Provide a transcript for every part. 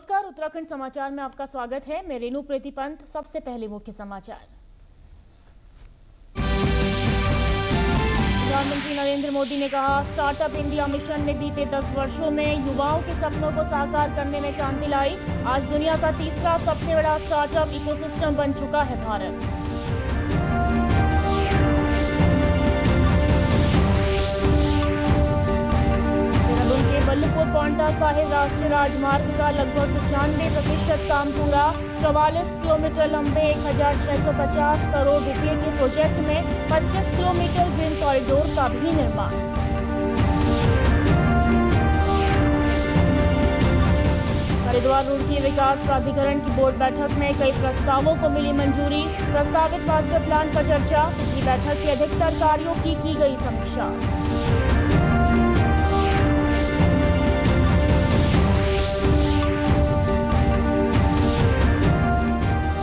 नमस्कार, उत्तराखंड समाचार में आपका स्वागत है। मैं रेणु प्रीति पंत। सबसे पहले मुख्य समाचार। प्रधानमंत्री नरेंद्र मोदी ने कहा, स्टार्टअप इंडिया मिशन ने बीते 10 वर्षों में युवाओं के सपनों को साकार करने में क्रांति लाई। आज दुनिया का तीसरा सबसे बड़ा स्टार्टअप इकोसिस्टम बन चुका है भारत। बल्लभपुर पांवटा साहिब राष्ट्रीय राजमार्ग का लगभग 95% काम पूरा। 44 किलोमीटर लंबे 1650 करोड़ रुपए के प्रोजेक्ट में 25 किलोमीटर ग्रीन कॉरिडोर का भी निर्माण। हरिद्वार रुड़की विकास प्राधिकरण की बोर्ड बैठक में कई प्रस्तावों को मिली मंजूरी। प्रस्तावित मास्टर प्लान पर चर्चा। पिछली बैठक के अधिकतर कार्यों की गई समीक्षा।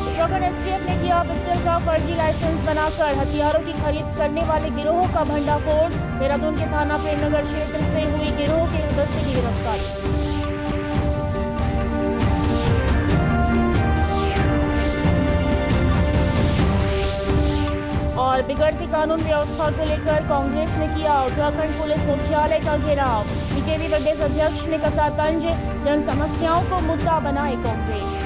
उत्तराखंड एसटीएफ ने किया पिस्टल का फर्जी लाइसेंस बनाकर हथियारों की खरीद करने वाले गिरोह का भंडाफोड़। देहरादून के थाना प्रेमनगर क्षेत्र से हुई गिरोह के सदस्य की गिरफ्तारी। और बिगड़ती कानून व्यवस्था को लेकर कांग्रेस ने किया उत्तराखंड पुलिस मुख्यालय का घेराव। बीजेपी प्रदेश अध्यक्ष ने कसा तंज, जन समस्याओं को मुद्दा बनाए कांग्रेस।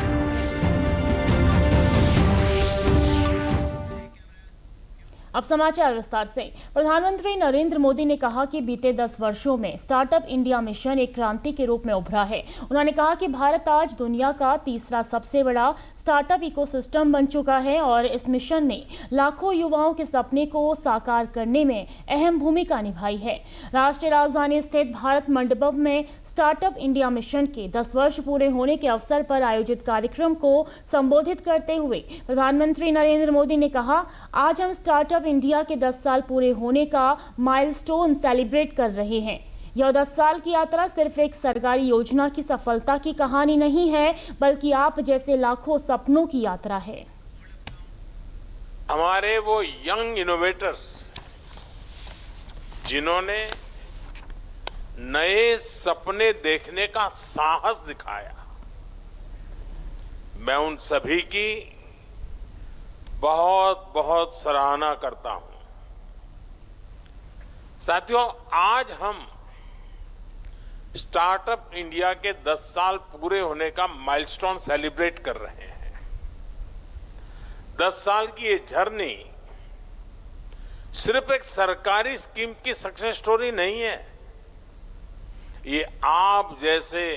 अब समाचार विस्तार से। प्रधानमंत्री नरेंद्र मोदी ने कहा कि बीते 10 वर्षों में स्टार्टअप इंडिया मिशन एक क्रांति के रूप में उभरा है। उन्होंने कहा कि भारत आज दुनिया का तीसरा सबसे बड़ा स्टार्टअप इकोसिस्टम बन चुका है और इस मिशन ने लाखों युवाओं के सपने को साकार करने में अहम भूमिका निभाई है। राष्ट्रीय राजधानी स्थित भारत मंडपम में स्टार्टअप इंडिया मिशन के 10 वर्ष पूरे होने के अवसर पर आयोजित कार्यक्रम को संबोधित करते हुए प्रधानमंत्री नरेंद्र मोदी ने कहा, आज हम स्टार्टअप इंडिया के 10 साल पूरे होने का माइलस्टोन सेलिब्रेट कर रहे हैं। यह 10 साल की यात्रा सिर्फ एक सरकारी योजना की सफलता की कहानी नहीं है, बल्कि आप जैसे लाखों सपनों की यात्रा है। हमारे वो यंग इनोवेटर्स जिन्होंने नए सपने देखने का साहस दिखाया, मैं उन सभी की बहुत बहुत सराहना करता हूं। साथियों, आज हम स्टार्टअप इंडिया के 10 साल पूरे होने का माइलस्टोन सेलिब्रेट कर रहे हैं। 10 साल की ये जर्नी सिर्फ एक सरकारी स्कीम की सक्सेस स्टोरी नहीं है, ये आप जैसे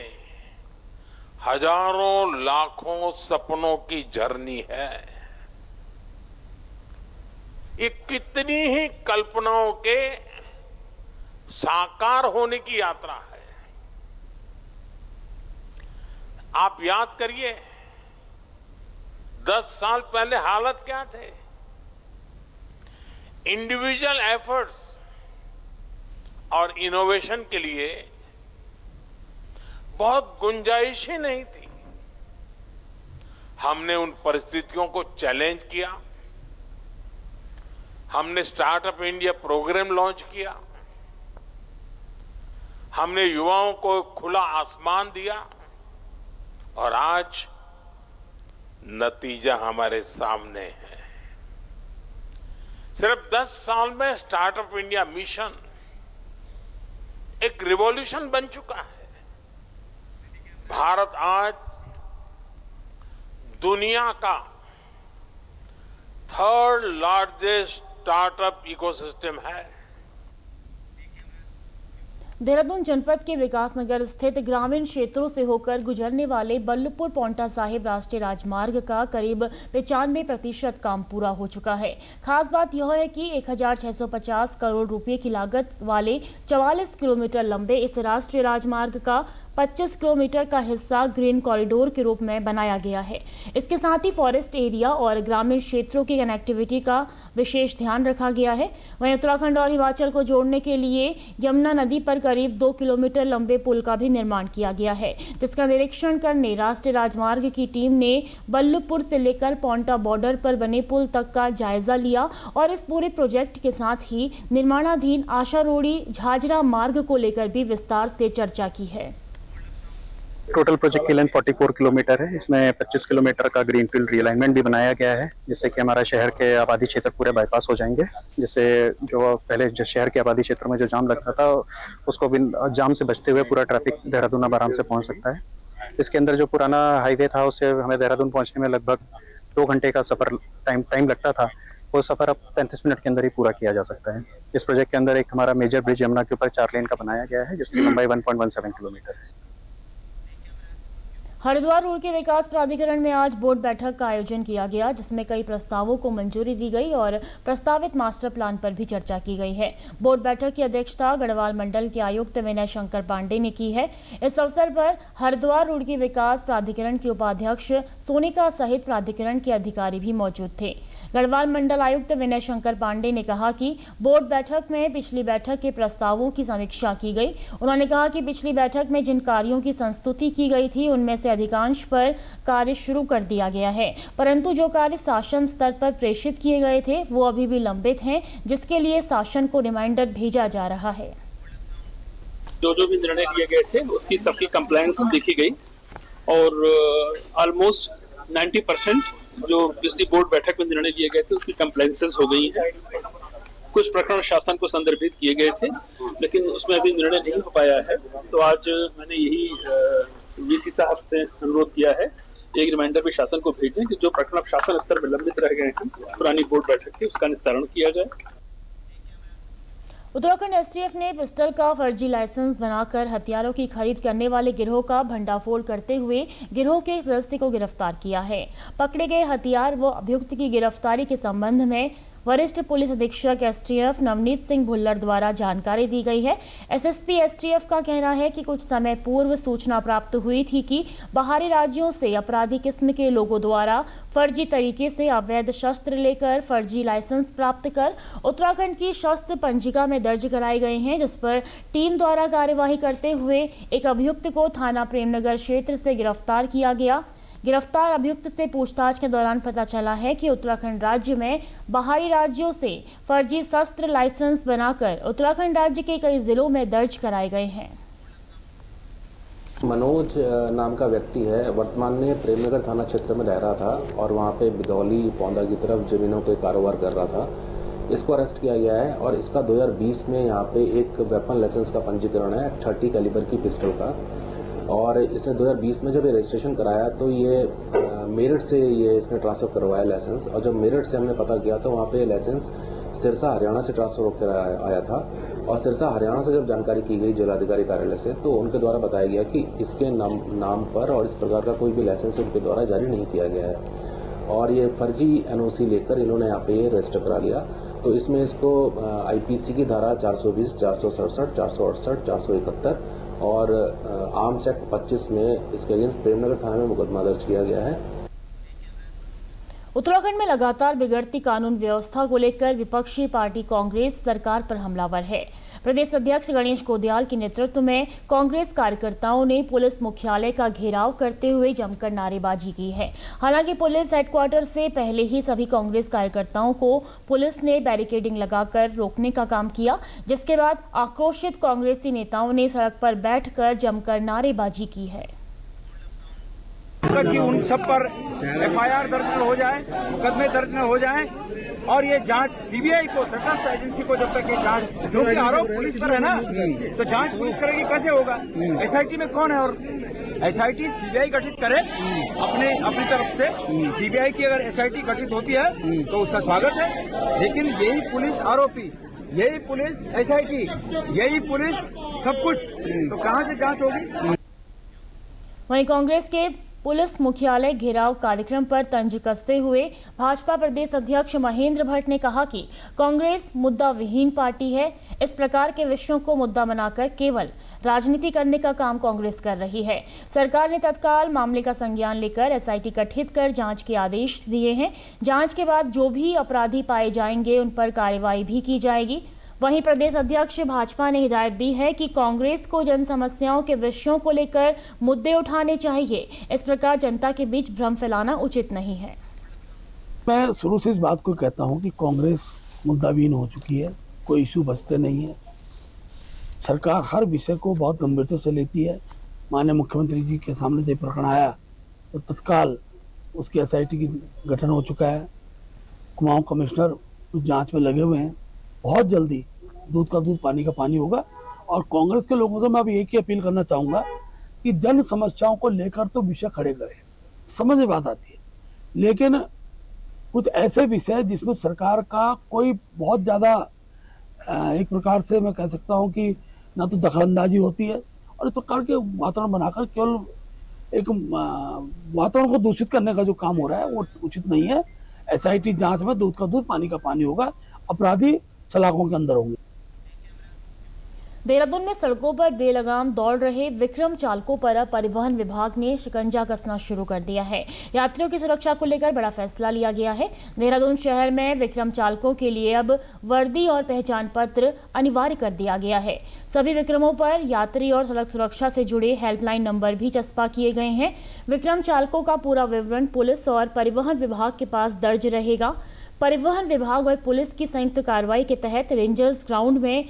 हजारों लाखों सपनों की जर्नी है। ये कितनी ही कल्पनाओं के साकार होने की यात्रा है। आप याद करिए, 10 साल पहले हालत क्या थे। इंडिविजुअल एफर्ट्स और इनोवेशन के लिए बहुत गुंजाइश ही नहीं थी। हमने उन परिस्थितियों को चैलेंज किया। हमने स्टार्टअप इंडिया प्रोग्राम लॉन्च किया। हमने युवाओं को खुला आसमान दिया और आज नतीजा हमारे सामने है। सिर्फ 10 साल में स्टार्टअप इंडिया मिशन एक रिवॉल्यूशन बन चुका है। भारत आज दुनिया का 3rd लार्जेस्ट स्टार्टअप इकोसिस्टम है। देहरादून जनपद के विकासनगर स्थित ग्रामीण क्षेत्रों से होकर गुजरने वाले बल्लभपुर पांवटा साहिब राष्ट्रीय राजमार्ग का करीब 95% काम पूरा हो चुका है। खास बात यह है कि 1650 करोड़ रुपए की लागत वाले 44 किलोमीटर लंबे इस राष्ट्रीय राजमार्ग का 25 किलोमीटर का हिस्सा ग्रीन कॉरिडोर के रूप में बनाया गया है। इसके साथ ही फॉरेस्ट एरिया और ग्रामीण क्षेत्रों की कनेक्टिविटी का विशेष ध्यान रखा गया है। वहीं उत्तराखंड और हिमाचल को जोड़ने के लिए यमुना नदी पर करीब 2 किलोमीटर लंबे पुल का भी निर्माण किया गया है, जिसका निरीक्षण करने राष्ट्रीय राजमार्ग की टीम ने बल्लभपुर से लेकर पांवटा बॉर्डर पर बने पुल तक का जायजा लिया और इस पूरे प्रोजेक्ट के साथ ही निर्माणाधीन आशारोड़ी झाझरा मार्ग को लेकर भी विस्तार से चर्चा की है। टोटल प्रोजेक्ट की लेंथ 44 किलोमीटर है। इसमें 25 किलोमीटर का ग्रीनफील्ड रीअलाइनमेंट भी बनाया गया है, जिससे कि हमारा शहर के आबादी क्षेत्र पूरे बाईपास हो जाएंगे, जिससे जो पहले जो शहर के आबादी क्षेत्र में जो जाम लगता था उसको भी जाम से बचते हुए पूरा ट्रैफिक देहरादून अब आराम से पहुंच सकता है। इसके अंदर जो पुराना हाईवे था उससे हमें देहरादून पहुंचने में लगभग 2 घंटे का सफर टाइम लगता था, वो सफर अब 35 मिनट के अंदर ही पूरा किया जा सकता है। इस प्रोजेक्ट के अंदर एक हमारा मेजर ब्रिज यमुना के ऊपर 4 लेन का बनाया गया है, जिसकी लंबाई 1.17 किलोमीटर है। हरिद्वार रोड के विकास प्राधिकरण में आज बोर्ड बैठक का आयोजन किया गया, जिसमें कई प्रस्तावों को मंजूरी दी गई और प्रस्तावित मास्टर प्लान पर भी चर्चा की गई है। बोर्ड बैठक की अध्यक्षता गढ़वाल मंडल के आयुक्त विनय शंकर पांडे ने की है। इस अवसर पर हरिद्वार रोड के विकास प्राधिकरण के उपाध्यक्ष सोनिका सहित प्राधिकरण के अधिकारी भी मौजूद थे। गढ़वाल मंडल आयुक्त विनय शंकर पांडे ने कहा कि बोर्ड बैठक में पिछली बैठक के प्रस्तावों की समीक्षा की गई। उन्होंने कहा कि पिछली बैठक में जिन कार्यों की संस्तुति की गई थी उनमें से अधिकांश पर कार्य शुरू कर दिया गया है, परंतु जो कार्य शासन स्तर पर प्रेषित किए गए थे वो अभी भी लंबित हैं, जिसके लिए शासन को रिमाइंडर भेजा जा रहा है। जो भी निर्णय लिए गए थे उसकी सबकी कंप्लायंस देखी गई और ऑलमोस्ट 90% जो पिछली बोर्ड बैठक में निर्णय लिए गए थे उसकी कंप्लायंसेस हो गई है। कुछ प्रकरण शासन को संदर्भित किए गए थे लेकिन उसमें अभी निर्णय नहीं हो पाया है, तो आज मैंने यही वीसी साहब से अनुरोध किया है एक रिमाइंडर भी शासन को भेजें कि जो प्रकरण शासन स्तर पर लंबित रह गए हैं पुरानी बोर्ड बैठक के, उसका निस्तारण किया जाए। उत्तराखंड एसटीएफ ने पिस्टल का फर्जी लाइसेंस बनाकर हथियारों की खरीद करने वाले गिरोह का भंडाफोड़ करते हुए गिरोह के सदस्य को गिरफ्तार किया है। पकड़े गए हथियार व अभियुक्त की गिरफ्तारी के संबंध में वरिष्ठ पुलिस अधीक्षक एसटीएफ नवनीत सिंह भुल्लर द्वारा जानकारी दी गई है। एसएसपी एसटीएफ का कहना है कि कुछ समय पूर्व सूचना प्राप्त हुई थी कि बाहरी राज्यों से अपराधी किस्म के लोगों द्वारा फर्जी तरीके से अवैध शस्त्र लेकर फर्जी लाइसेंस प्राप्त कर उत्तराखंड की शस्त्र पंजिका में दर्ज कराए गए हैं, जिस पर टीम द्वारा कार्यवाही करते हुए एक अभियुक्त को थाना प्रेमनगर क्षेत्र से गिरफ्तार किया गया। गिरफ्तार अभियुक्त से पूछताछ के दौरान पता चला है कि उत्तराखंड राज्य में बाहरी राज्यों से फर्जी शस्त्र लाइसेंस बनाकर उत्तराखंड राज्य के कई जिलों में दर्ज कराए गए हैं। मनोज नाम का व्यक्ति है, वर्तमान में प्रेमनगर थाना क्षेत्र में रह रहा था और वहाँ पे बिदौली पौंदा की तरफ जमीनों के कारोबार कर रहा था। इसको अरेस्ट किया गया है और इसका 2020 में यहाँ पे एक वेपन लाइसेंस का पंजीकरण है 30 कैलिबर की पिस्टल का, और इसने 2020 में जब ये रजिस्ट्रेशन कराया तो ये मेरठ से ये इसने ट्रांसफ़र करवाया लाइसेंस, और जब मेरठ से हमने पता किया तो वहाँ पे लाइसेंस सिरसा हरियाणा से ट्रांसफ़र होकर आया था, और सिरसा हरियाणा से जब जानकारी की गई जिलाधिकारी कार्यालय से तो उनके द्वारा बताया गया कि इसके नाम पर और इस प्रकार का कोई भी लाइसेंस उनके द्वारा जारी नहीं किया गया है और ये फर्जी एनओसी लेकर इन्होंने यहाँ पे रजिस्टर करा लिया। तो इसमें इसको आईपीसी की धारा 420, 467, 468, 471 और आर्म्स एक्ट 25 में इसके अगेंस्ट प्रेमनगर थाने में मुकदमा दर्ज किया गया है। उत्तराखंड में लगातार बिगड़ती कानून व्यवस्था को लेकर विपक्षी पार्टी कांग्रेस सरकार पर हमलावर है। प्रदेश अध्यक्ष गणेश गोदियाल के नेतृत्व में कांग्रेस कार्यकर्ताओं ने पुलिस मुख्यालय का घेराव करते हुए जमकर नारेबाजी की है। हालांकि पुलिस हेडक्वार्टर से पहले ही सभी कांग्रेस कार्यकर्ताओं को पुलिस ने बैरिकेडिंग लगाकर रोकने का काम किया, जिसके बाद आक्रोशित कांग्रेसी नेताओं ने सड़क पर बैठकर जमकर नारेबाजी की है कि उन सब पर एफआईआर दर्ज न हो जाए, मुकदमे दर्ज न हो जाए और ये जांच सीबीआई को, तटस्थ एजेंसी को, जब तक ये जांच, क्योंकि आरोप पुलिस पर है ना, तो जांच पुलिस करेगी, कैसे होगा? एसआईटी में कौन है? और एसआईटी सीबीआई गठित करे अपनी तरफ से। सीबीआई की अगर एसआईटी गठित होती है तो उसका स्वागत है, लेकिन यही पुलिस आरोपी, यही पुलिस एसआईटी, यही पुलिस सब कुछ, तो कहाँ से जांच होगी? वहीं कांग्रेस के पुलिस मुख्यालय घेराव कार्यक्रम पर तंज कसते हुए भाजपा प्रदेश अध्यक्ष महेंद्र भट्ट ने कहा कि कांग्रेस मुद्दा विहीन पार्टी है। इस प्रकार के विषयों को मुद्दा बनाकर केवल राजनीति करने का काम कांग्रेस कर रही है। सरकार ने तत्काल मामले का संज्ञान लेकर एसआईटी गठित कर जांच के आदेश दिए हैं। जांच के बाद जो भी अपराधी पाए जाएंगे उन पर कार्रवाई भी की जाएगी। वहीं प्रदेश अध्यक्ष भाजपा ने हिदायत दी है कि कांग्रेस को जन समस्याओं के विषयों को लेकर मुद्दे उठाने चाहिए। इस प्रकार जनता के बीच भ्रम फैलाना उचित नहीं है। मैं शुरू से इस बात को कहता हूं कि कांग्रेस मुद्दाविहीन हो चुकी है, कोई इशू बचते नहीं है। सरकार हर विषय को बहुत गंभीरता से लेती है माननीय मुख्यमंत्री जी के सामने जब प्रकरण आया तो तत्काल उसकी SIT की गठन हो चुका है। कुमाऊं कमिश्नर उस जांच में लगे हुए हैं। बहुत जल्दी दूध का दूध पानी का पानी होगा। और कांग्रेस के लोगों से मैं अभी एक ही अपील करना चाहूँगा कि जन समस्याओं को लेकर तो विषय खड़े करें, समझ में बात आती है, लेकिन कुछ ऐसे विषय जिसमें सरकार का कोई बहुत ज़्यादा एक प्रकार से मैं कह सकता हूँ कि ना तो दखलंदाजी होती है और इस प्रकार के वातावरण बनाकर केवल एक वातावरण को दूषित करने का जो काम हो रहा है वो उचित नहीं है। SIT जांच में दूध का दूध पानी का पानी होगा, अपराधी सलाखों के अंदर होंगे। देहरादून में सड़कों पर बेलगाम दौड़ रहे विक्रम चालकों पर अब परिवहन विभाग ने शिकंजा कसना शुरू कर दिया है। यात्रियों की सुरक्षा को लेकर बड़ा फैसला लिया गया है। देहरादून शहर में विक्रम चालकों के लिए अब वर्दी और पहचान पत्र अनिवार्य कर दिया गया है। सभी विक्रमों पर यात्री और सड़क सुरक्षा से जुड़े हेल्पलाइन नंबर भी चस्पा किए गए हैं। विक्रम चालकों का पूरा विवरण पुलिस और परिवहन विभाग के पास दर्ज रहेगा। परिवहन विभाग और पुलिस की संयुक्त कार्रवाई के तहत रेंजर्स ग्राउंड में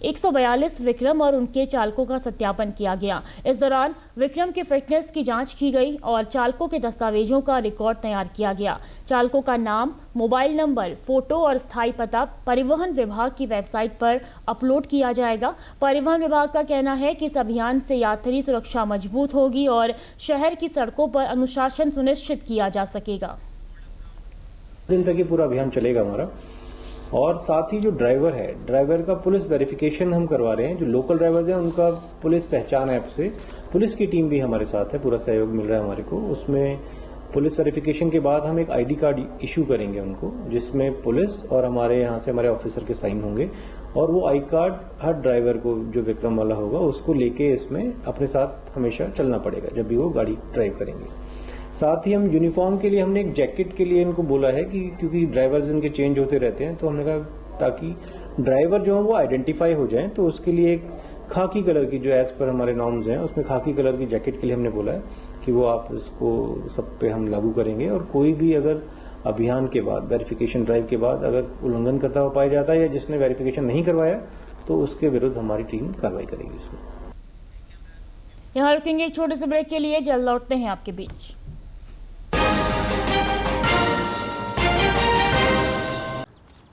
142 विक्रम और उनके चालकों का सत्यापन किया गया। इस दौरान विक्रम की फिटनेस की जांच की गई और चालकों के दस्तावेजों का रिकॉर्ड तैयार किया गया। चालकों का नाम, मोबाइल नंबर, फोटो और स्थायी पता परिवहन विभाग की वेबसाइट पर अपलोड किया जाएगा। परिवहन विभाग का कहना है कि इस अभियान से यात्री सुरक्षा मजबूत होगी और शहर की सड़कों पर अनुशासन सुनिश्चित किया जा सकेगा। दिन तक ये पूरा अभियान चलेगा हमारा। और साथ ही जो ड्राइवर है, ड्राइवर का पुलिस वेरिफिकेशन हम करवा रहे हैं। जो लोकल ड्राइवर्स हैं उनका पुलिस पहचान ऐप से पुलिस की टीम भी हमारे साथ है, पूरा सहयोग मिल रहा है हमारे को। उसमें पुलिस वेरिफिकेशन के बाद हम एक ID कार्ड इशू करेंगे उनको, जिसमें पुलिस और हमारे यहाँ से हमारे ऑफिसर के साइन होंगे। और वो आई कार्ड हर ड्राइवर को जो विक्रम वाला होगा उसको लेके इसमें अपने साथ हमेशा चलना पड़ेगा जब भी वो गाड़ी ड्राइव करेंगे। साथ ही हम यूनिफॉर्म के लिए हमने एक जैकेट के लिए इनको बोला है कि क्योंकि ड्राइवर्स इनके चेंज होते रहते हैं, तो हमने कहा ताकि ड्राइवर जो है वो आइडेंटिफाई हो जाए, तो उसके लिए एक खाकी कलर की जो एज पर हमारे नॉर्म्स हैं उसमें खाकी कलर की जैकेट के लिए हमने बोला है कि वो आप इसको सब पे हम लागू करेंगे। और कोई भी अगर अभियान के बाद, वेरिफिकेशन ड्राइव के बाद अगर उल्लंघन करता हुआ पाया जाता है या जिसने वेरिफिकेशन नहीं करवाया तो उसके विरुद्ध हमारी टीम कार्रवाई करेगी। इसमें यहाँ रुकेंगे एक छोटे से ब्रेक के लिए, जल्द लौटते हैं आपके बीच।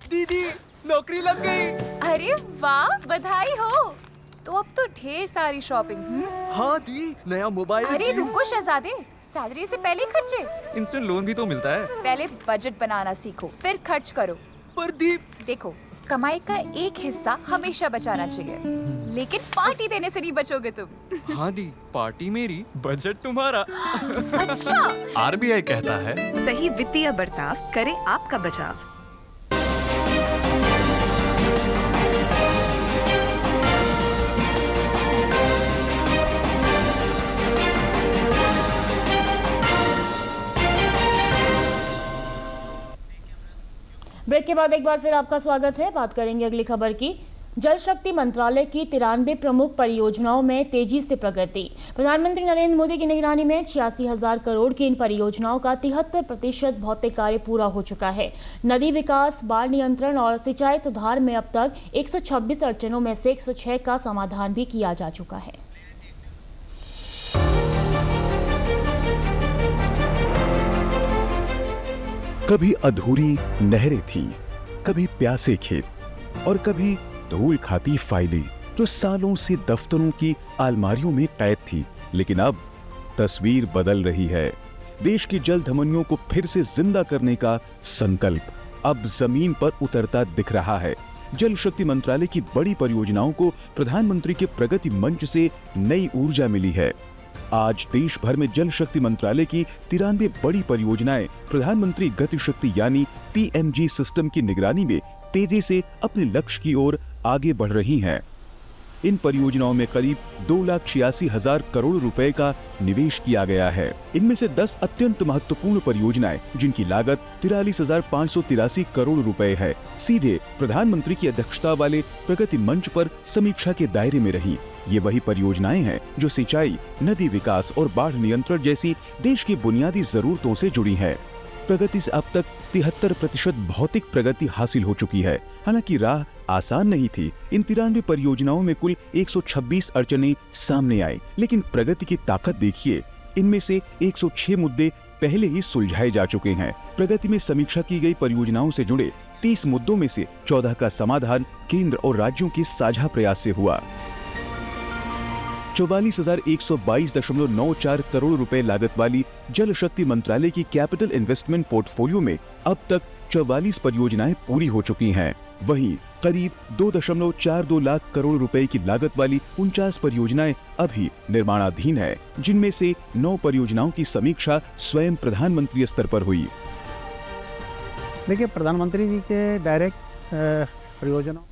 दीदी नौकरी लग गई। अरे वाह, बधाई हो। तो अब तो ढेर सारी शॉपिंग। हाँ दी, नया मोबाइल। अरे रुको शहजादे, सैलरी से पहले खर्चे। इंस्टेंट लोन भी तो मिलता है। पहले बजट बनाना सीखो, फिर खर्च करो। पर दी देखो, कमाई का एक हिस्सा हमेशा बचाना चाहिए, लेकिन पार्टी देने से नहीं बचोगे तुम। हाँ दी, पार्टी मेरी, बजट तुम्हारा। अच्छा। RBI कहता है, सही वित्तीय बर्ताव करे आपका बचाव। ब्रेक के बाद एक बार फिर आपका स्वागत है। बात करेंगे अगली खबर की। जल शक्ति मंत्रालय की 93 प्रमुख परियोजनाओं में तेजी से प्रगति। प्रधानमंत्री नरेंद्र मोदी की निगरानी में 86,000 करोड़ की इन परियोजनाओं का 73% भौतिक कार्य पूरा हो चुका है। नदी विकास, बाढ़ नियंत्रण और सिंचाई सुधार में अब तक 126 अड़चनों में से 106 का समाधान भी किया जा चुका है। कभी अधूरी नहरें थी, कभी प्यासे खेत और कभी धूल खाती फाइलें जो सालों से दफ्तरों की अलमारियों में कैद थी। लेकिन अब तस्वीर बदल रही है। देश की जल धमनियों को फिर से जिंदा करने का संकल्प अब जमीन पर उतरता दिख रहा है। जल शक्ति मंत्रालय की बड़ी परियोजनाओं को प्रधानमंत्री के प्रगति मंच से नई ऊर्जा मिली है। आज देश भर में जल शक्ति मंत्रालय की 93 बड़ी परियोजनाएं प्रधानमंत्री गति शक्ति यानी PMG सिस्टम की निगरानी में तेजी से अपने लक्ष्य की ओर आगे बढ़ रही हैं। इन परियोजनाओं में करीब 2,86,000 करोड़ रुपए का निवेश किया गया है। इनमें से 10 अत्यंत महत्वपूर्ण परियोजनाएं जिनकी लागत 43,583 करोड़ रुपए है, सीधे प्रधानमंत्री की अध्यक्षता वाले प्रगति मंच पर समीक्षा के दायरे में रही। ये वही परियोजनाएं हैं जो सिंचाई, नदी विकास और बाढ़ नियंत्रण जैसी देश की बुनियादी जरूरतों से जुड़ी हैं। प्रगति से अब तक 73% भौतिक प्रगति हासिल हो चुकी है। हालांकि राह आसान नहीं थी। इन 93 परियोजनाओं में कुल 126 अड़चनें सामने आई, लेकिन प्रगति की ताकत देखिए, इनमें से 106 मुद्दे पहले ही सुलझाए जा चुके हैं। प्रगति में समीक्षा की गई परियोजनाओं से जुड़े 30 मुद्दों में से 14 का समाधान केंद्र और राज्यों के साझा प्रयास से हुआ। 44,122.94 करोड़ रुपए लागत वाली जल शक्ति मंत्रालय की कैपिटल इन्वेस्टमेंट पोर्टफोलियो में अब तक 44 परियोजनाएं पूरी हो चुकी हैं। वहीं करीब 2.42 लाख करोड़ रुपए की लागत वाली 49 परियोजनाएं अभी निर्माणाधीन है, जिनमें से 9 परियोजनाओं की समीक्षा स्वयं प्रधानमंत्री स्तर पर हुई। देखिए, प्रधानमंत्री जी के डायरेक्ट परियोजनाओं।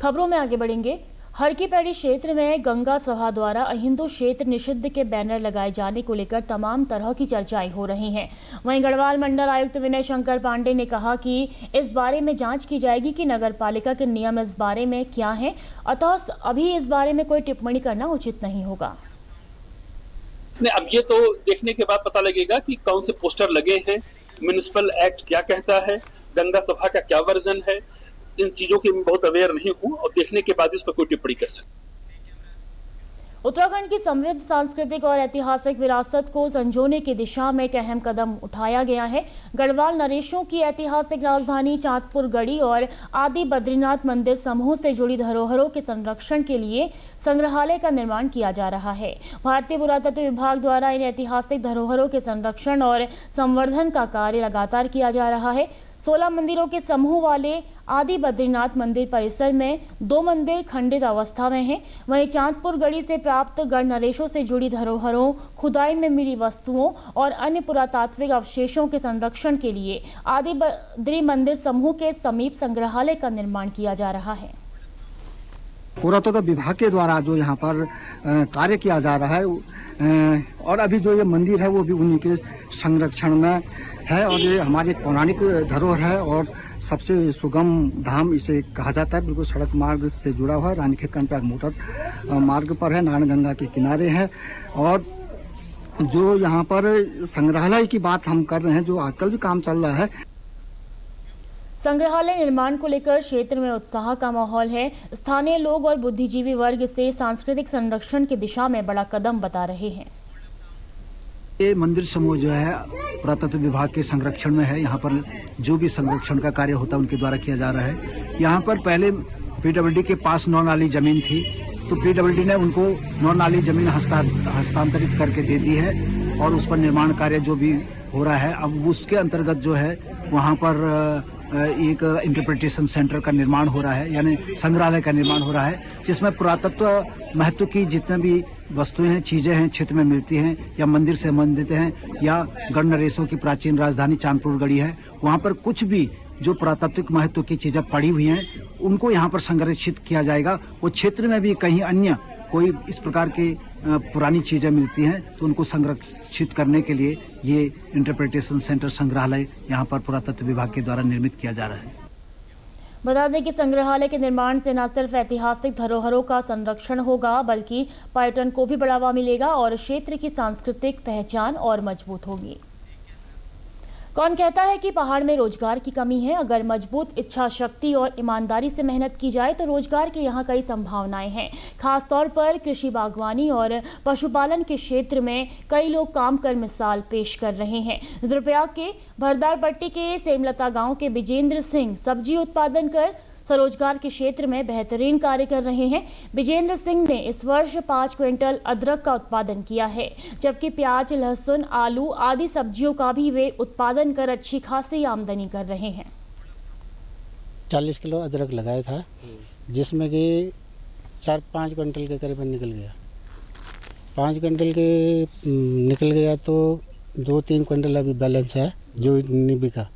खबरों में आगे बढ़ेंगे। हर की पैड़ी क्षेत्र में गंगा सभा द्वारा अहिंदू क्षेत्र निषिद्ध के बैनर लगाए जाने को लेकर तमाम तरह की चर्चाएं हो रही हैं। वहीं गढ़वाल मंडल आयुक्त विनय शंकर पांडे ने कहा कि इस बारे में जांच की जाएगी कि नगरपालिका के नियम इस बारे में क्या हैं, अतः अभी इस बारे में कोई टिप्पणी करना उचित नहीं होगा। अब ये तो देखने के बाद पता लगेगा कि कौन से पोस्टर लगे हैं, म्युनिसिपल एक्ट क्या कहता है, गंगा सभा का क्या वर्जन है। इन चीजों की मैं बहुत अवेयर नहीं हूं और देखने के बाद इस पर कोई टिप्पणी कर सकता। उत्तराखंड की समृद्ध सांस्कृतिक और ऐतिहासिक विरासत को संजोने की दिशा में एक अहम कदम उठाया गया है। गढ़वाल नरेशों की ऐतिहासिक राजधानी चांदपुर गढ़ी और आदि बद्रीनाथ मंदिर समूह से जुड़ी धरोहरों के संरक्षण के लिए संग्रहालय का निर्माण किया जा रहा है। भारतीय पुरातत्व विभाग द्वारा इन ऐतिहासिक धरोहरों के संरक्षण और संवर्धन का कार्य लगातार किया जा रहा है। 16 मंदिरों के समूह वाले आदि बद्रीनाथ मंदिर परिसर में 2 मंदिर खंडित अवस्था में हैं। वहीं चांदपुर गढ़ी से प्राप्त गढ़ नरेशों से जुड़ी धरोहरों, खुदाई में मिली वस्तुओं और अन्य पुरातात्विक अवशेषों के संरक्षण के लिए आदि बद्री मंदिर समूह के समीप संग्रहालय का निर्माण किया जा रहा है। पुरातत्व विभाग के द्वारा जो यहाँ पर कार्य किया जा रहा है और अभी जो ये मंदिर है वो भी उन्हीं के संरक्षण में है और ये हमारी पौराणिक धरोहर है और सबसे सुगम धाम इसे कहा जाता है। बिल्कुल सड़क मार्ग से जुड़ा हुआ है। रानीखेत कंटक मोटर मार्ग पर है, नारायणगंगा के किनारे है। और जो यहाँ पर संग्रहालय की बात हम कर रहे हैं, जो आजकल भी काम चल रहा है, संग्रहालय निर्माण को लेकर क्षेत्र में उत्साह का माहौल है। स्थानीय लोग और बुद्धिजीवी वर्ग से सांस्कृतिक संरक्षण की दिशा में बड़ा कदम बता रहे हैं। ये मंदिर समूह जो है पुरातत्व विभाग के संरक्षण में है। यहाँ पर जो भी संरक्षण का कार्य होता है उनके द्वारा किया जा रहा है। यहाँ पर पहले पीडब्ल्यूडी के पास 9 नाली जमीन थी, तो पीडब्ल्यूडी ने उनको 9 नाली जमीन हस्तांतरित करके दे दी है और उस पर निर्माण कार्य जो भी हो रहा है, अब उसके अंतर्गत जो है वहाँ पर एक इंटरप्रिटेशन सेंटर का निर्माण हो रहा है, यानी संग्रहालय का निर्माण हो रहा है, जिसमें पुरातत्व महत्व की जितने भी वस्तुएं हैं, चीजें हैं, क्षेत्र में मिलती हैं या मंदिर से संबंधित हैं या गढ़ नरेशों की प्राचीन राजधानी चांदपुर गढ़ी है, वहाँ पर कुछ भी जो पुरातात्विक महत्व की चीजें पड़ी हुई हैं उनको यहाँ पर संरक्षित किया जाएगा। वो क्षेत्र में भी कहीं अन्य कोई इस प्रकार की पुरानी चीजें मिलती हैं तो उनको संरक्षित करने के लिए ये इंटरप्रिटेशन सेंटर संग्रहालय यहाँ पर पुरातत्व विभाग के द्वारा निर्मित किया जा रहा है। बता दें कि संग्रहालय के निर्माण से न सिर्फ ऐतिहासिक धरोहरों का संरक्षण होगा बल्कि पर्यटन को भी बढ़ावा मिलेगा और क्षेत्र की सांस्कृतिक पहचान और मजबूत होगी। कौन कहता है कि पहाड़ में रोजगार की कमी है? अगर मजबूत इच्छा शक्ति और ईमानदारी से मेहनत की जाए तो रोजगार के यहाँ कई संभावनाएं हैं। खासतौर पर कृषि, बागवानी और पशुपालन के क्षेत्र में कई लोग काम कर मिसाल पेश कर रहे हैं। रुद्रप्रयाग के भरदारपट्टी के सेमलता गांव के विजेंद्र सिंह सब्जी उत्पादन कर स्वरोजगार के क्षेत्र में बेहतरीन कार्य कर रहे हैं। विजेंद्र सिंह ने इस वर्ष 5 क्विंटल अदरक का उत्पादन किया है, जबकि प्याज, लहसुन, आलू आदि सब्जियों का भी वे उत्पादन कर अच्छी खासी आमदनी कर रहे हैं। 40 किलो अदरक लगाया था, जिसमें कि 4-5 क्विंटल के करीबन निकल गया। 5 क्विंटल के निकल गया तो 2-3 क्विंटल अभी बैलेंस है जो नहीं बिका,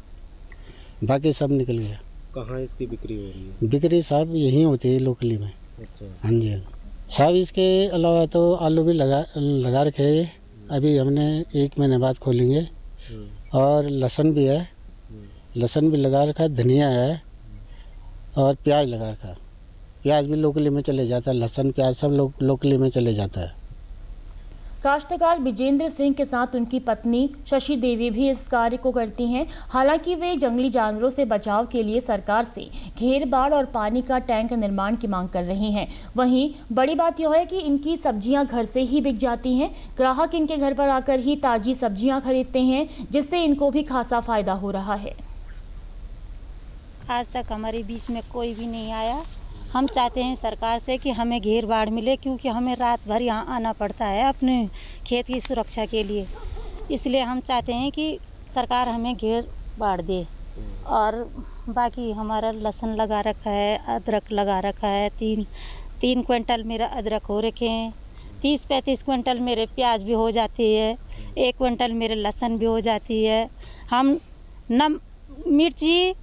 बाकी सब निकल गया। कहाँ इसकी बिक्री हो रही है? बिक्री साहब यहीं होती है लोकली में। अच्छा। हाँ जी साहब, इसके अलावा तो आलू भी लगा रखे हैं, अभी हमने 1 महीने बाद खोलेंगे। और लहसुन भी है, लहसुन भी लगा रखा है, धनिया है और प्याज लगा रखा है। प्याज भी लोकली में चले जाता है, लहसुन प्याज सब लोकली में चले जाता है। काश्तकार विजेंद्र सिंह के साथ उनकी पत्नी शशि देवी भी इस कार्य को करती हैं। हालांकि वे जंगली जानवरों से बचाव के लिए सरकार से घेर बाड़ और पानी का टैंक निर्माण की मांग कर रही हैं। वहीं बड़ी बात यह है कि इनकी सब्जियां घर से ही बिक जाती हैं। ग्राहक इनके घर पर आकर ही ताजी सब्जियां खरीदते हैं, जिससे इनको भी खासा फायदा हो रहा है। आज तक हमारे बीच में कोई भी नहीं आया। हम चाहते हैं सरकार से कि हमें घेर बाड़ मिले, क्योंकि हमें रात भर यहाँ आना पड़ता है अपने खेत की सुरक्षा के लिए। इसलिए हम चाहते हैं कि सरकार हमें घेर बाड़ दे। और बाकी हमारा लहसुन लगा रखा है, अदरक लगा रखा है। तीन क्विंटल मेरा अदरक हो रखे हैं। 30-35 क्विंटल मेरे प्याज भी हो जाती है। 1 क्विंटल मेरे लहसुन भी हो जाती है। हम मिर्ची,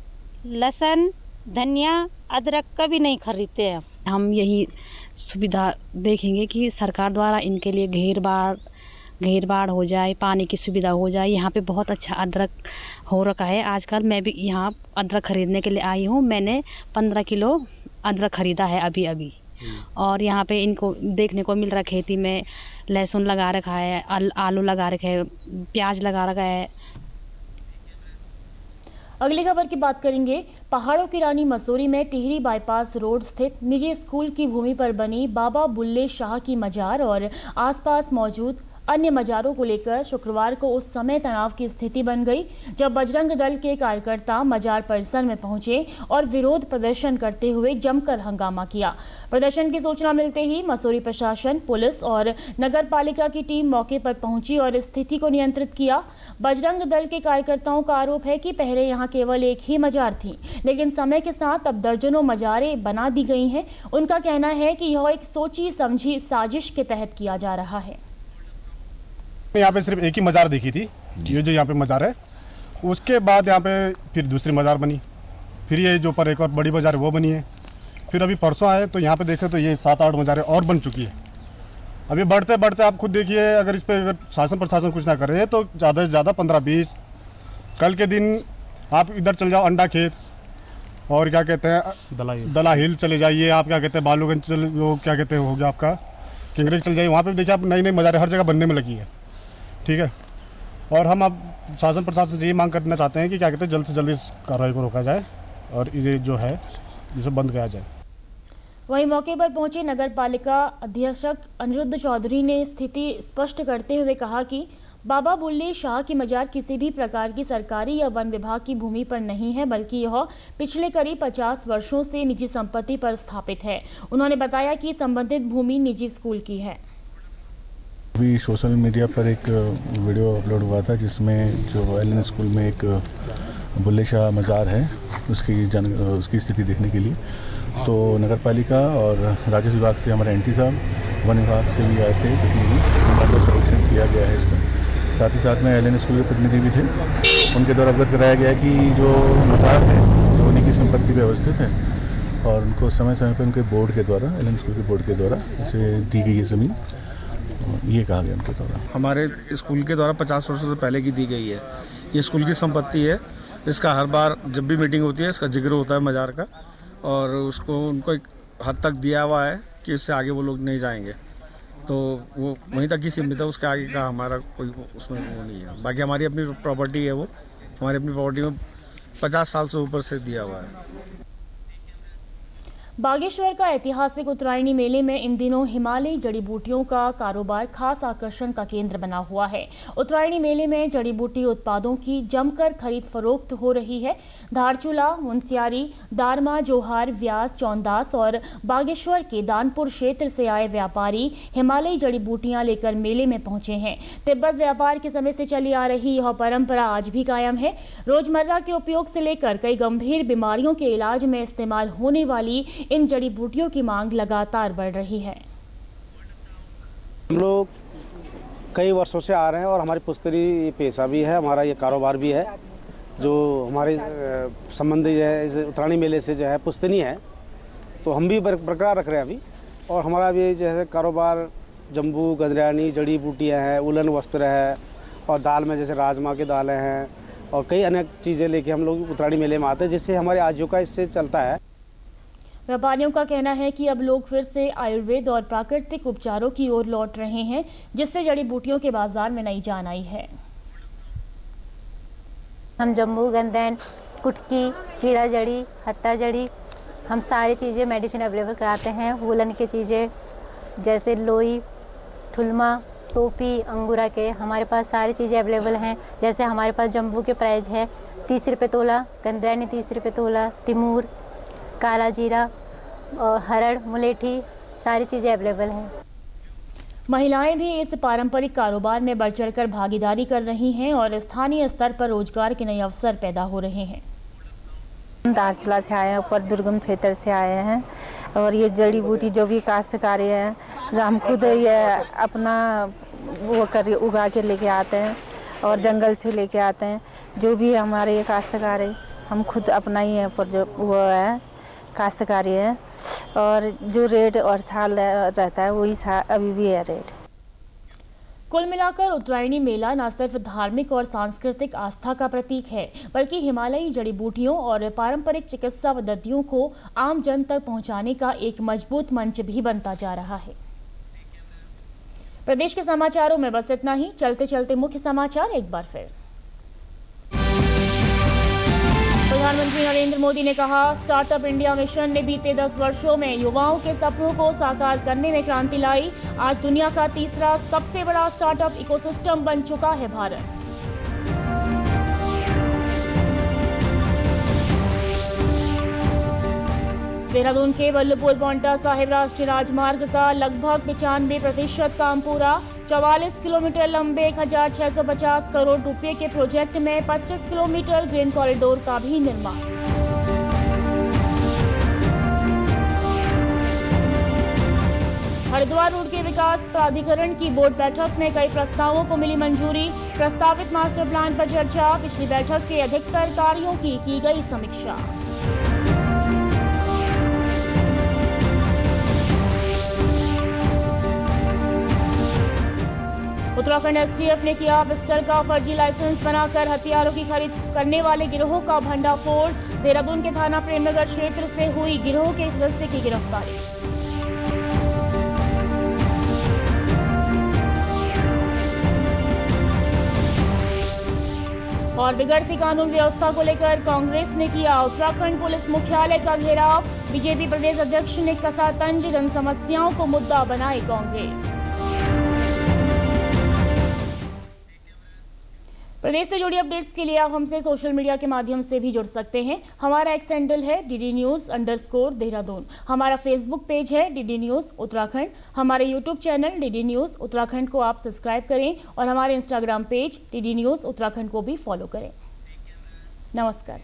लहसुन, धनिया, अदरक कभी नहीं खरीदते हैं। हम यही सुविधा देखेंगे कि सरकार द्वारा इनके लिए घेर बाड़ हो जाए, पानी की सुविधा हो जाए। यहाँ पे बहुत अच्छा अदरक हो रखा है। आजकल मैं भी यहाँ अदरक खरीदने के लिए आई हूँ। मैंने 15 किलो अदरक खरीदा है अभी। और यहाँ पे इनको देखने को मिल रहा है, खेती में लहसुन लगा रखा है, आलू लगा रखा है, प्याज लगा रखा है। अगली खबर की बात करेंगे। पहाड़ों की रानी मसूरी में टिहरी बाईपास रोड स्थित निजी स्कूल की भूमि पर बनी बाबा बुल्ले शाह की मजार और आसपास मौजूद अन्य मजारों को लेकर शुक्रवार को उस समय तनाव की स्थिति बन गई, जब बजरंग दल के कार्यकर्ता मजार परिसर में पहुंचे और विरोध प्रदर्शन करते हुए जमकर हंगामा किया। प्रदर्शन की सूचना मिलते ही मसूरी प्रशासन, पुलिस और नगर पालिका की टीम मौके पर पहुंची और स्थिति को नियंत्रित किया। बजरंग दल के कार्यकर्ताओं का आरोप है कि पहले यहां केवल एक ही मजार थी, लेकिन समय के साथ अब दर्जनों मजारें बना दी गई हैं। उनका कहना है कि यह एक सोची समझी साजिश के तहत किया जा रहा है। यहाँ पे सिर्फ एक ही मजार देखी थी, ये जो यहाँ पे मजार है। उसके बाद यहाँ पे फिर दूसरी मजार बनी, फिर ये जो पर एक और बड़ी मजार है वो बनी है। फिर अभी परसों आए तो यहाँ पे देखे तो ये 7-8 मजारें और बन चुकी है। अभी बढ़ते बढ़ते आप खुद देखिए, अगर इस पर अगर शासन प्रशासन कुछ ना करे तो ज़्यादा से ज़्यादा 15-20। कल के दिन आप इधर चल जाओ अंडा खेत और क्या कहते हैं दला हिल चले जाइए, आप क्या कहते हैं बालूगंज वो क्या कहते हैं हो गया आपका किंगरेज चल जाइए, वहाँ पे देखिए आप नई मजारें हर जगह बनने में लगी है। ठीक है, और हम अब शासन प्रशासन से ये मांग करना चाहते हैं कि क्या कहते हैं जल्द से जल्द इस कार्रवाई को रोका जाए और ये जो है इसे बंद किया जाए। वहीं मौके पर पहुंचे नगर पालिका अधीक्षक अनिरुद्ध चौधरी ने स्थिति स्पष्ट करते हुए कहा कि बाबा बुल्ले शाह की मजार किसी भी प्रकार की सरकारी या वन विभाग की भूमि पर नहीं है, बल्कि यह पिछले करीब 50 वर्षों से निजी संपत्ति पर स्थापित है। उन्होंने बताया कि संबंधित भूमि निजी स्कूल की है। अभी सोशल मीडिया पर एक वीडियो अपलोड हुआ था जिसमें जो एलन स्कूल में एक बुल्ले शाह मज़ार है उसकी स्थिति देखने के लिए तो नगर पालिका और राजस्व विभाग से हमारे एंटी साहब, वन विभाग से भी आए थे, उनका सर्वेक्षण किया गया है इसका। साथ ही साथ में एलन स्कूल के प्रतिनिधि भी थे, उनके द्वारा अवगत कराया गया कि जो मज़ार है जो उन्हीं की संपत्ति पर अवस्थित है और उनको समय समय पर उनके बोर्ड के द्वारा, एलन स्कूल के बोर्ड के द्वारा इसे दी गई है ज़मीन, ये कहा गया उनके द्वारा। हमारे स्कूल के द्वारा 50 वर्षों से पहले की दी गई है। ये स्कूल की संपत्ति है। इसका हर बार जब भी मीटिंग होती है इसका जिक्र होता है मज़ार का, और उसको उनको एक हद तक दिया हुआ है कि इससे आगे वो लोग नहीं जाएंगे, तो वो वहीं तक ही सीमित है। उसके आगे का हमारा कोई उसमें वो नहीं है। बाकी हमारी अपनी प्रॉपर्टी है, वो हमारी अपनी प्रॉपर्टी में 50 साल से ऊपर से दिया हुआ है। बागेश्वर का ऐतिहासिक उत्तरायणी मेले में इन दिनों हिमालयी जड़ी बूटियों का कारोबार खास आकर्षण का केंद्र बना हुआ है। उत्तरायणी मेले में जड़ी बूटी उत्पादों की जमकर खरीद फरोख्त हो रही है। धारचूला, मुंसियारी, दारमा, जोहार, व्यास, चौंदास और बागेश्वर के दानपुर क्षेत्र से आए व्यापारी हिमालयी जड़ी बूटियां लेकर मेले में पहुंचे हैं। तिब्बत व्यापार के समय से चली आ रही यह परंपरा आज भी कायम है। रोजमर्रा के उपयोग से लेकर कई गंभीर बीमारियों के इलाज में इस्तेमाल होने वाली इन जड़ी बूटियों की मांग लगातार बढ़ रही है। हम लोग कई वर्षों से आ रहे हैं और हमारी पुश्तरी पेशा भी है, हमारा ये कारोबार भी है। जो हमारे संबंधी है इस उत्तरायणी मेले से जो है पुश्तनी है, तो हम भी बरकरार रख रहे हैं अभी। और हमारा भी जैसे कारोबार जम्बू, गदरियानी, जड़ी बूटियाँ हैं, उलन वस्त्र है, और दाल में जैसे राजमा की दालें हैं और कई अनेक चीज़ें लेके हम लोग उत्तरायणी मेले में आते हैं, जिससे हमारे आजीविका इससे चलता है। व्यापारियों का कहना है कि अब लोग फिर से आयुर्वेद और प्राकृतिक उपचारों की ओर लौट रहे हैं, जिससे जड़ी बूटियों के बाजार में नई जान आई है। हम जम्बू, गंधन, कुटकी, कीड़ा जड़ी, हत्ता जड़ी, हम सारी चीज़ें मेडिसिन अवेलेबल कराते हैं। वुलन की चीज़ें जैसे लोई, थुलमा, टोपी, अंगूरा के हमारे पास सारी चीज़ें अवेलेबल हैं। जैसे हमारे पास जम्बू के प्राइस है 30 रुपये तोला, गंदरैनी 30 रुपये तोला, तिमूर, काला जीरा और हरड़, मुलेठी, सारी चीज़ें अवेलेबल हैं। महिलाएं भी इस पारंपरिक कारोबार में बढ़ चढ़कर भागीदारी कर रही हैं और स्थानीय स्तर पर रोजगार के नए अवसर पैदा हो रहे हैं। हम दारचूला से आए हैं, ऊपर दुर्गम क्षेत्र से आए हैं और ये जड़ी बूटी जो भी काश्तकारी है, जो हम खुद ये अपना वो कर उगा के लेके आते हैं और जंगल से लेके आते हैं। जो भी हमारे ये काश्तकार है, हम खुद अपना ही है पर जो वो है काश्तकारी है और जो रेट और साल रहता है वही अभी भी है रेट। कुल मिलाकर उत्तरायणी मेला न सिर्फ धार्मिक और सांस्कृतिक आस्था का प्रतीक है, बल्कि हिमालयी जड़ी बूटियों और पारंपरिक चिकित्सा पद्धतियों को आम जन तक पहुंचाने का एक मजबूत मंच भी बनता जा रहा है। प्रदेश के समाचारों में बस इतना ही। चलते चलते मुख्य समाचार एक बार फिर। प्रधानमंत्री नरेंद्र मोदी ने कहा, स्टार्टअप इंडिया मिशन ने बीते 10 वर्षों में युवाओं के सपनों को साकार करने में क्रांति लाई। आज दुनिया का तीसरा सबसे बड़ा स्टार्टअप इकोसिस्टम बन चुका है भारत। देहरादून के बल्लभपुर पांवटा साहिब राष्ट्रीय राजमार्ग का लगभग 95% काम पूरा। 44 किलोमीटर लंबे 1650 करोड़ रुपए के प्रोजेक्ट में 25 किलोमीटर ग्रीन कॉरिडोर का भी निर्माण। हरिद्वार रोड के विकास प्राधिकरण की बोर्ड बैठक में कई प्रस्तावों को मिली मंजूरी। प्रस्तावित मास्टर प्लान पर चर्चा। पिछली बैठक के अधिकतर कार्यों की गई समीक्षा। उत्तराखंड एसटीएफ ने किया पिस्टल का फर्जी लाइसेंस बनाकर हथियारों की खरीद करने वाले गिरोह का भंडाफोड़। देहरादून के थाना प्रेमनगर क्षेत्र से हुई गिरोह के सदस्य की गिरफ्तारी। और बिगड़ती कानून व्यवस्था को लेकर कांग्रेस ने किया उत्तराखंड पुलिस मुख्यालय का घेराव। बीजेपी प्रदेश अध्यक्ष ने कसा तंज, जन समस्याओं को मुद्दा बनाई कांग्रेस। प्रदेश से जुड़ी अपडेट्स के लिए आप हमसे सोशल मीडिया के माध्यम से भी जुड़ सकते हैं। हमारा एक्स हैंडल है DD News_देहरादून। हमारा फेसबुक पेज है DD News उत्तराखंड। हमारे YouTube channel DD News Uttarakhand को आप सब्सक्राइब करें और हमारे Instagram page DD News Uttarakhand को भी फॉलो करें। नमस्कार।